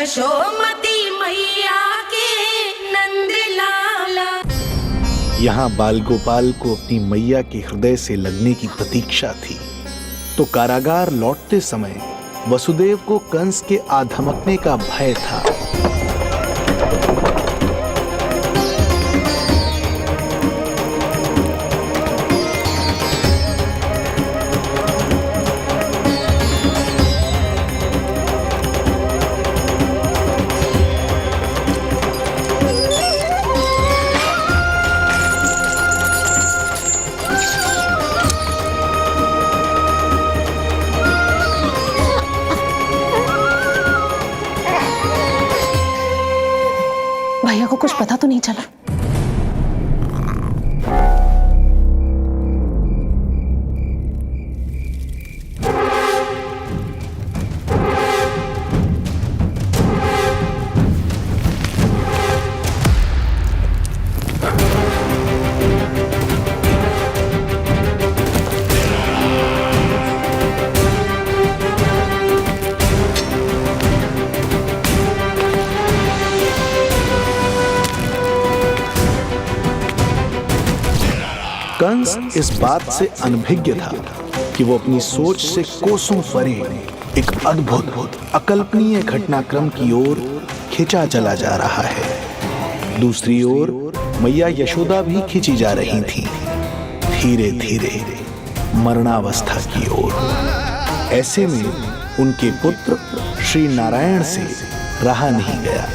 यशोमती मैया के नंद लाला। यहाँ बाल गोपाल को अपनी मैया के हृदय से लगने की प्रतीक्षा थी, तो कारागार लौटते समय वसुदेव को कंस के आधमकने का भय था। भैया को कुछ पता तो नहीं चला? कंस इस बात से अनभिज्ञ था कि वो अपनी सोच से कोसों परे एक अद्भुत अकल्पनीय घटनाक्रम की ओर खिंचा चला जा रहा है। दूसरी ओर मैया यशोदा भी खिंची जा रही थी, धीरे धीरे मरणावस्था की ओर। ऐसे में उनके पुत्र श्री नारायण से रहा नहीं गया।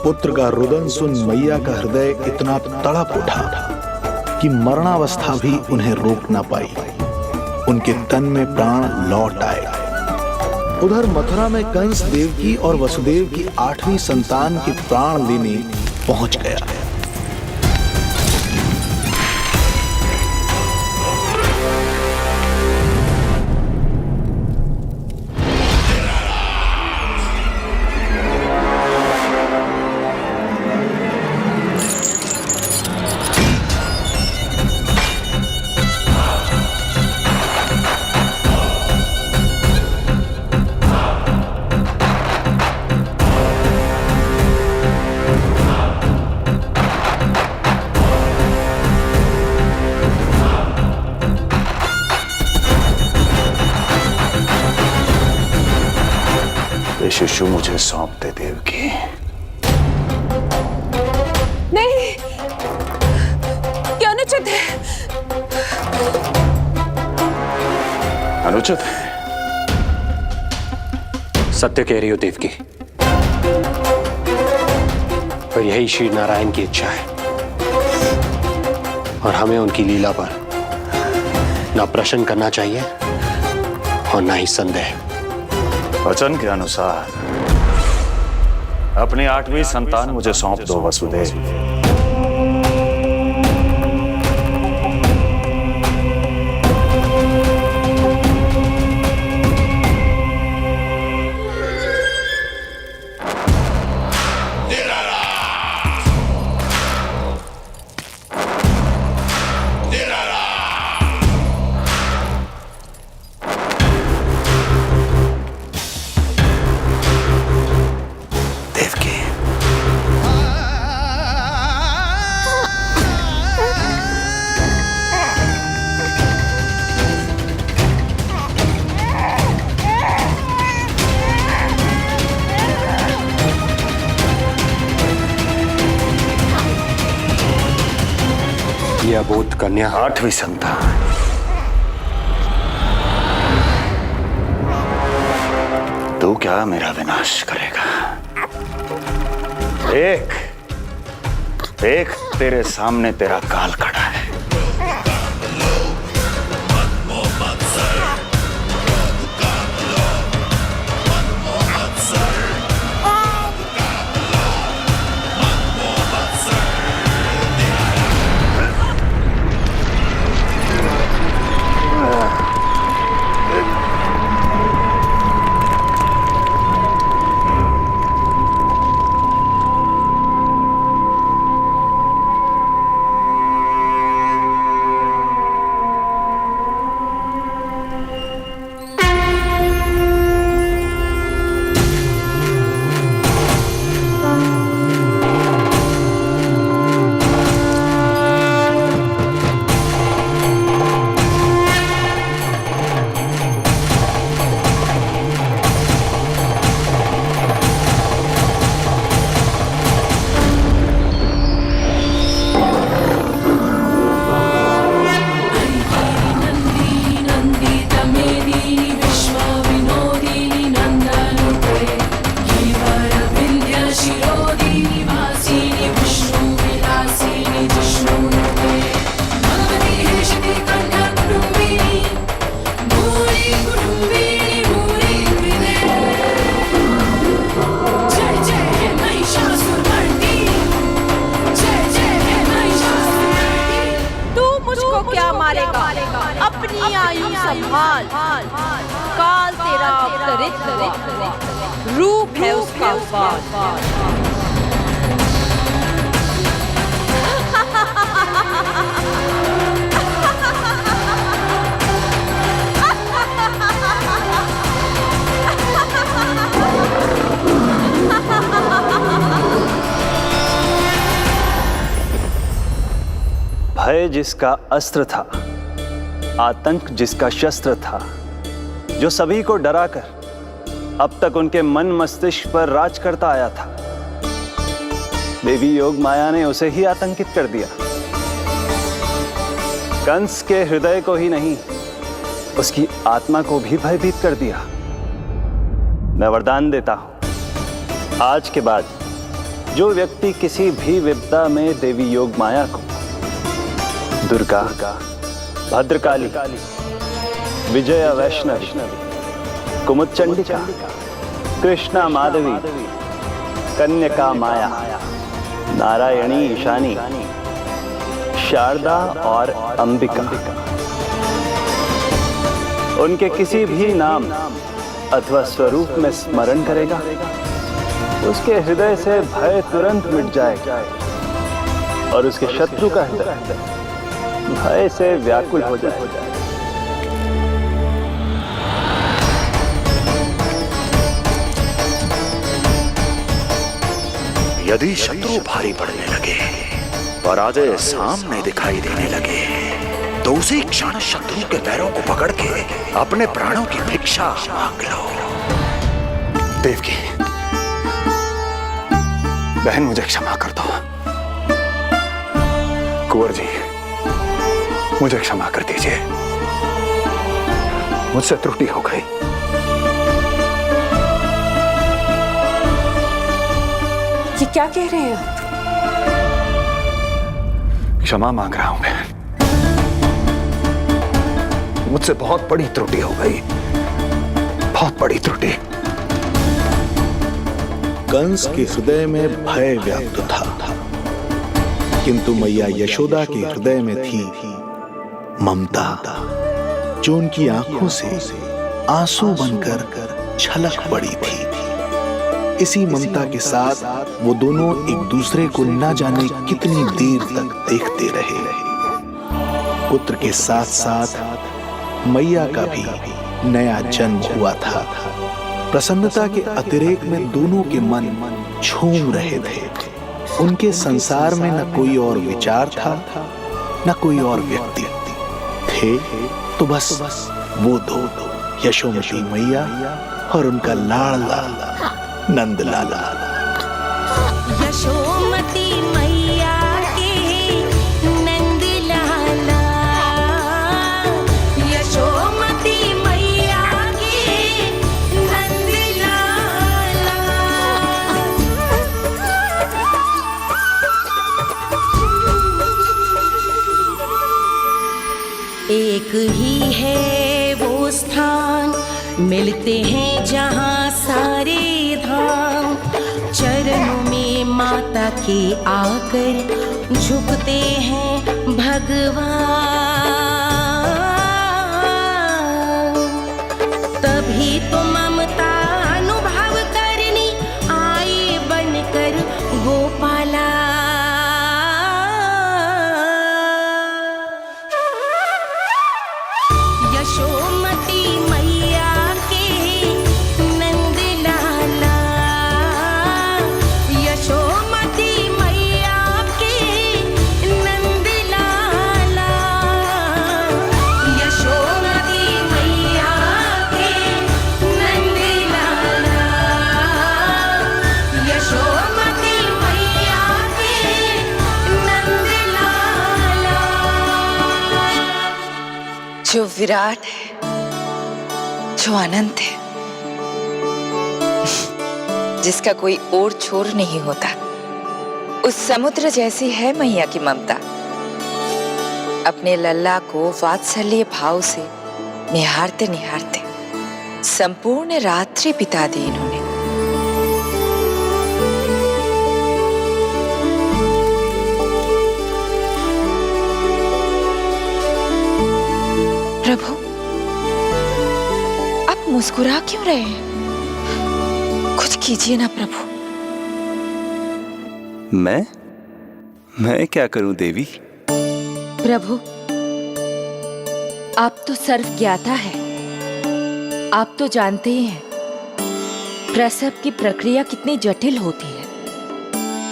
पुत्र का रुदन सुन मैया का हृदय इतना तड़प उठा कि मरणावस्था भी उन्हें रोक ना पाई। उनके तन में प्राण लौट आए। उधर मथुरा में कंस देवकी और वसुदेव की 8वीं संतान के प्राण लेने पहुंच गया। शिशु मुझे सौंप दे देवकी। नहीं, क्या अनुचित है? अनुचित है? सत्य कह रही हो देवकी, पर यही श्री नारायण की इच्छा है और हमें उनकी लीला पर ना प्रश्न करना चाहिए और ना ही संदेह। वचन के अनुसार अपनी 8वीं संतान मुझे सौंप दो वसुदेव। विद्याबोध कन्या। 8वीं संतान। तू क्या मेरा विनाश करेगा? एक तेरे सामने तेरा काल खड़ा है। अपनी आयु संभाल, काल तेरा अवतरित रूप है उसका वार। भय जिसका अस्त्र था, आतंक जिसका शस्त्र था, जो सभी को डराकर अब तक उनके मन मस्तिष्क पर राज करता आया था, देवी योग माया ने उसे ही आतंकित कर दिया। कंस के हृदय को ही नहीं, उसकी आत्मा को भी भयभीत कर दिया। मैं वरदान देता हूं, आज के बाद जो व्यक्ति किसी भी विपदा में देवी योग माया को, दुर्गा, भद्रकाली, विजया वैष्णवी, कुमुदचंडिका, कृष्णा माधवी, कन्यका माया, नारायणी ईशानी, शारदा और अंबिका, उनके किसी भी नाम अथवा स्वरूप में स्मरण करेगा, उसके हृदय से भय तुरंत मिट जाएगा और उसके शत्रु का हृदय भय से व्याकुल हो जाएगा। यदि शत्रु भारी पड़ने लगे, पराजय सामने दिखाई देने लगे, तो उसी क्षण शत्रु के पैरों को पकड़ के अपने प्राणों की भिक्षा मांग लो। देवकी, बहन मुझे क्षमा कर दो। कुंवर जी, मुझे क्षमा कर दीजिए, मुझसे त्रुटि हो गई। ये क्या कह रहे हैं आप? क्षमा मांग रहा हूं बहन, मुझसे बहुत बड़ी त्रुटि हो गई, बहुत बड़ी त्रुटि। कंस के हृदय में भय व्याप्त था, किंतु मैया यशोदा के हृदय में थी ममता, जो उनकी आंखों से आंसू बनकर छलक पड़ी थी। इसी ममता के साथ वो दोनों एक दूसरे को न जाने कितनी देर तक देखते रहे। पुत्र के साथ साथ मैया का भी नया जन्म हुआ था। प्रसन्नता के अतिरेक में दोनों के मन झूम रहे थे। उनके संसार में न कोई और विचार था, न कोई और व्यक्ति थे, तो बस वो दो, यशोमती मैया और उनका लाडला नंद लाला। यशोमती मैया के नंद लाला। एक ही है वो स्थान, मिलते हैं जहाँ सारे धाम। चरणों में माता के आकर झुकते हैं भगवान। तभी तो ममता अनुभव करनी आए बनकर गोपाला। यशोमती मैया के नंद लाला, यशोमती मैया के नंद लाला, यशोमती मैया के नंद लाला, यशोमती मैया के नंद लाला। जो विराट है, जो अनंत है, जिसका कोई और छोर नहीं होता, उस समुद्र जैसी है मैया की ममता। अपने लल्ला को वात्सल्य भाव से निहारते निहारते संपूर्ण रात्रि बिता दी इन्होंने। प्रभु, आप मुस्कुरा क्यों रहे हैं? कुछ कीजिए ना प्रभु। मैं क्या करूं देवी? प्रभु, आप तो सर्व ज्ञाता है। आप तो जानते ही हैं प्रसव की प्रक्रिया कितनी जटिल होती है।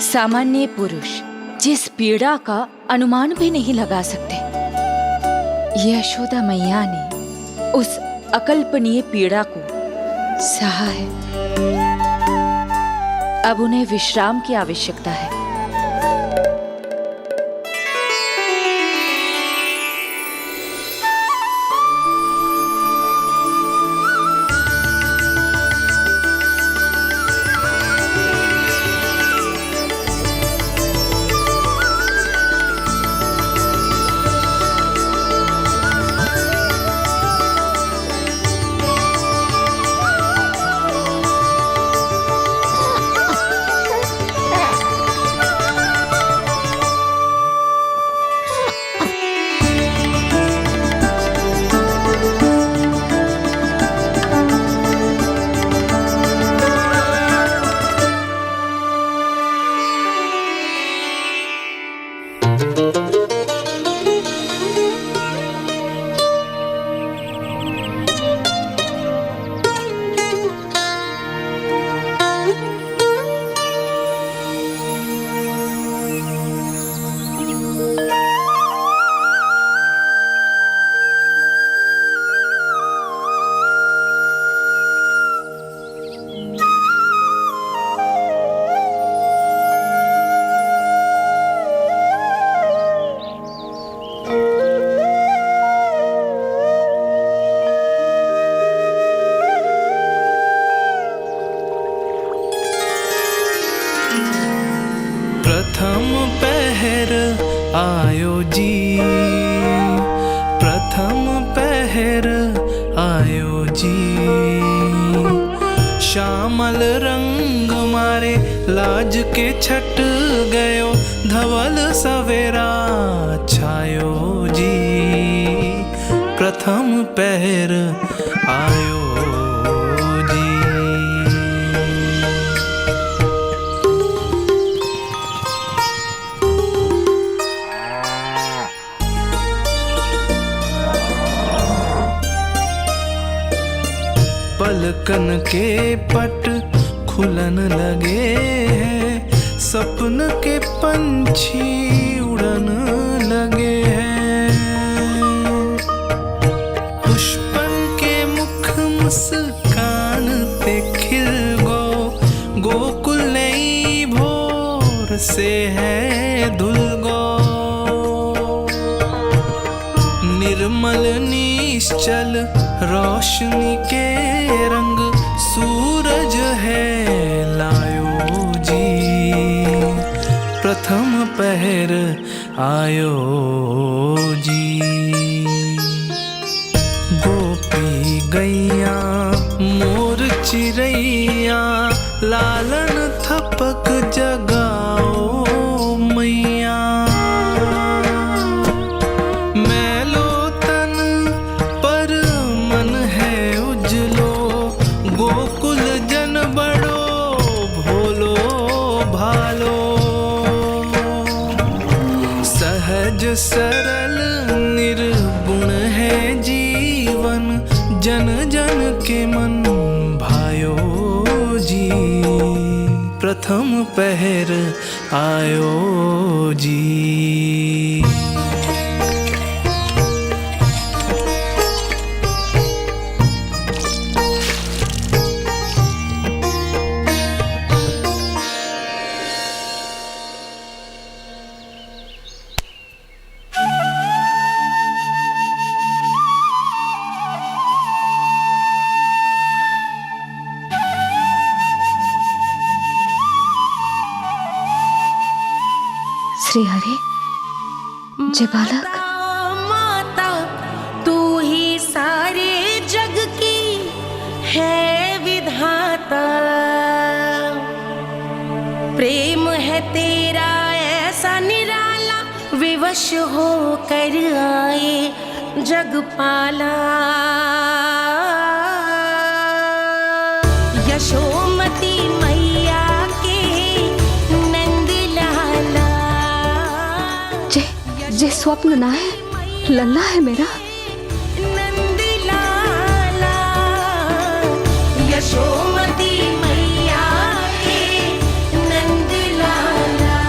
सामान्य पुरुष जिस पीड़ा का अनुमान भी नहीं लगा सकते, यशोदा मैया ने उस अकल्पनीय पीड़ा को सहा है। अब उन्हें विश्राम की आवश्यकता है। प्रथम पहर आयो जी, प्रथम पहर आयो जी। श्यामल रंग मारे लाज के छट गयो, धवल सवेरा छायो जी। प्रथम पहर आयो जी। पलकन के पट खुलन लगे हैं, सपन के पंछी उड़न लगे हैं। पुष्पन के मुख मुस्कान ते खिल गो, गोकुल नई भोर से है धुल गो। निर्मल निश्चल रोशनी के रंग, सूरज है लायो जी। प्रथम पहर आयो जी। प्रथम पहर आयो जी। श्री हरि, जय बालक। माता तू ही सारे जग की है विधाता, प्रेम है तेरा ऐसा निराला, विवश हो कर आए जगपाला। यशोमती मैया के नंद लाला, जे स्वप्न ना है, लल्ला है मेरा। नंद लाला, यशोमती मैया के नंद लाला,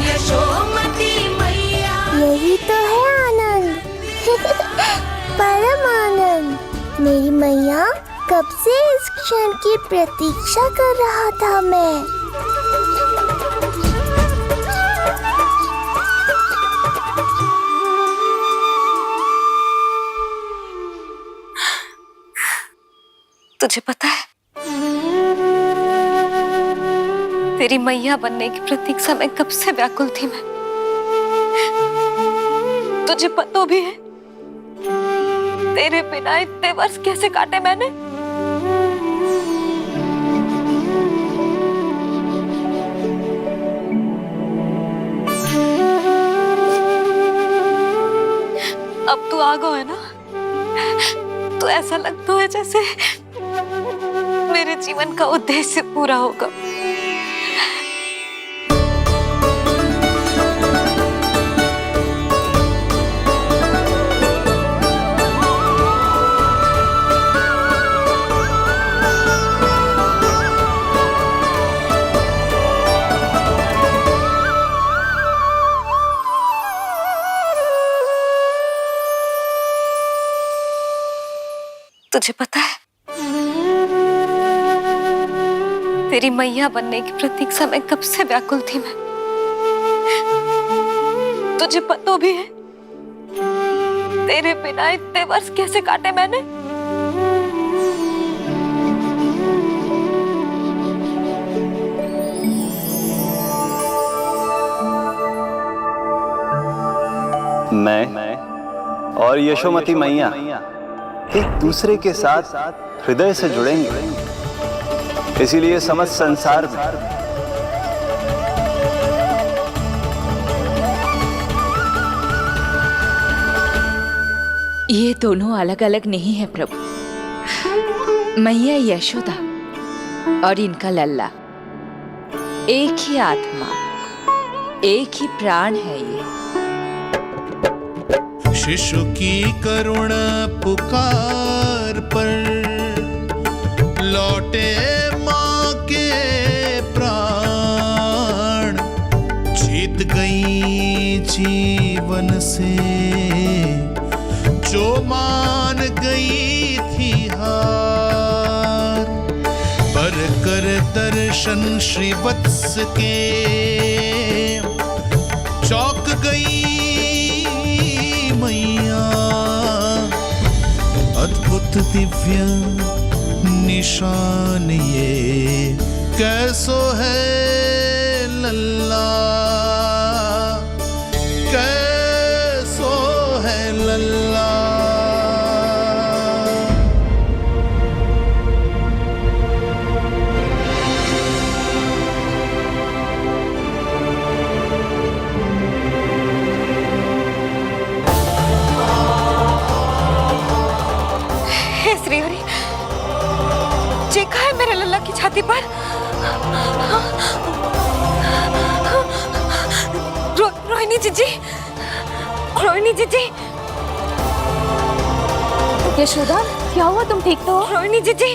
यशोमती मैया। यही तो है आनंद, परम आनंद। मेरी मैया, कब से इस क्षण की प्रतीक्षा कर रहा था मैं। तुझे पता है, तेरी मैया बनने की प्रतीक्षा में कब से व्याकुल थी मैं। तुझे पता भी है तेरे बिना इतने वर्ष कैसे काटे मैंने। अब तू आ गो है ना, तो ऐसा लगता है जैसे मेरे जीवन का उद्देश्य पूरा होगा। तुझे पता है, तेरी मैया बनने की प्रतीक्षा में कब से व्याकुल थी मैं। तुझे पता भी है तेरे बिना इतने वर्ष कैसे काटे मैंने। मैं और यशोमती मैया एक दूसरे के साथ हृदय से जुड़ेंगे, इसीलिए समस्त संसार में ये दोनों अलग अलग नहीं है प्रभु। मैया यशोदा और इनका लल्ला एक ही आत्मा, एक ही प्राण है ये। शिशु की करुण पुकार पर लौटे माँ के प्राण, जीत गई जीवन से जो मान गई थी हार। पर कर दर्शन श्री वत्स के चौक गई मैया, अद्भुत दिव्य निशान ये कैसो है लल्ला, कैसो है लल्ला। श्रीहरि, देखा है मेरे लल्ला की छाती पर रोहिणी जीजी, रोहिणी जीजी। यशोदा, क्या हुआ, तुम ठीक तो हो? रोहिणी जीजी।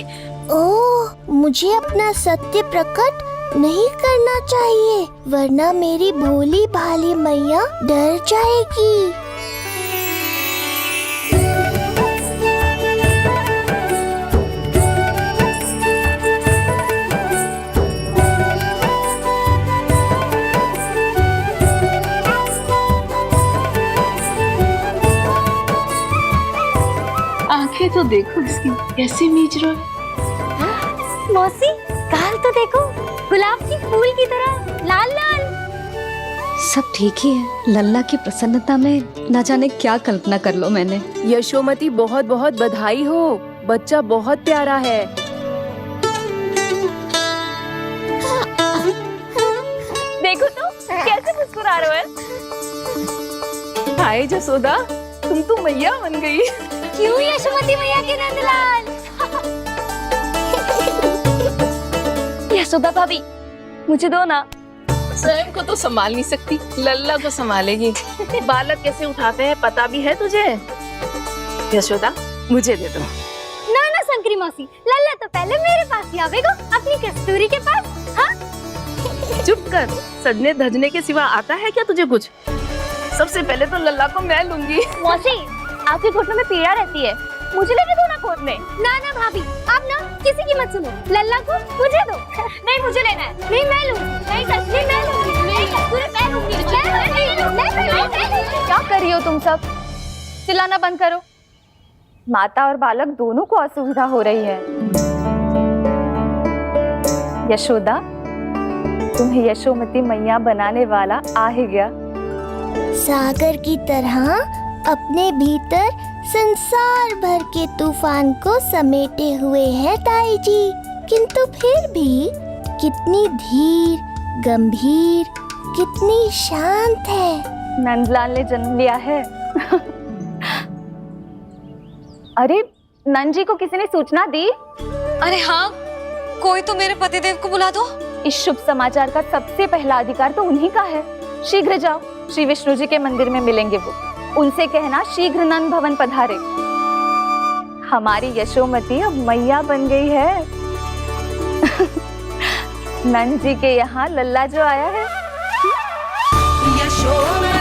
ओह, मुझे अपना सत्य प्रकट नहीं करना चाहिए, वरना मेरी भोली भाली मैया डर जाएगी। आंखें तो देखो इसकी कैसे मीच रहा है। मौसी, गाल तो देखो, गुलाब की फूल की तरह लाल लाल। सब ठीक ही है। लल्ला की प्रसन्नता में न जाने क्या कल्पना कर लो मैंने। यशोमती, बहुत बहुत बधाई हो, बच्चा बहुत प्यारा है। देखो तो कैसे मुस्कुरा रहे हो। हाय जसोदा, तुम तो मैया बन गई। क्यों यशोमती मैया के नंदलाल। यशोदा भाभी, मुझे दो ना। स्वयं को तो संभाल नहीं सकती, लल्ला को संभालेगी। बालक कैसे उठाते हैं पता भी है तुझे? यशोदा, मुझे दे दो। ना ना शंकरी मौसी, लल्ला तो पहले मेरे पास ही आवेगा, अपनी कस्तूरी के पास। हाँ? चुप कर, सजने धजने के सिवा आता है क्या तुझे कुछ? सबसे पहले तो लल्ला को मैं लूंगी। मौसी, आपके घुटनों में पीड़ा रहती है, मुझे लेके दो ना गोद में। ना ना भाभी, आप ना किसी की मत सुनो, लल्ला को मुझे दो। नहीं, मुझे लेना है। नहीं, मैं लूंगी। नहीं सच में मैं लूंगी। नहीं पूरे मैं लूंगी। क्या कर रही हो तुम सब? चिल्लाना बंद करो। माता और बालक दोनों को असुविधा हो रही है। यशोदा, तुम्हें यशोमती मैया बनाने वाला आ ही गया। सागर की तरह अपने भीतर संसार भर के तूफान को समेटे हुए है ताई जी, किंतु फिर भी कितनी धीर, गंभीर, कितनी शांत है। नंदलाल ने जन्म लिया है। अरे नंद जी को किसी ने सूचना दी? अरे हाँ, कोई तो मेरे पतिदेव को बुला दो। इस शुभ समाचार का सबसे पहला अधिकार तो उन्हीं का है। शीघ्र जाओ, श्री विष्णु जी के मंदिर में मिलेंगे वो। उनसे कहना शीघ्र नंद भवन पधारे। हमारी यशोमती अब मैया बन गई है। नंद जी के यहाँ लल्ला जो आया है। यशोमती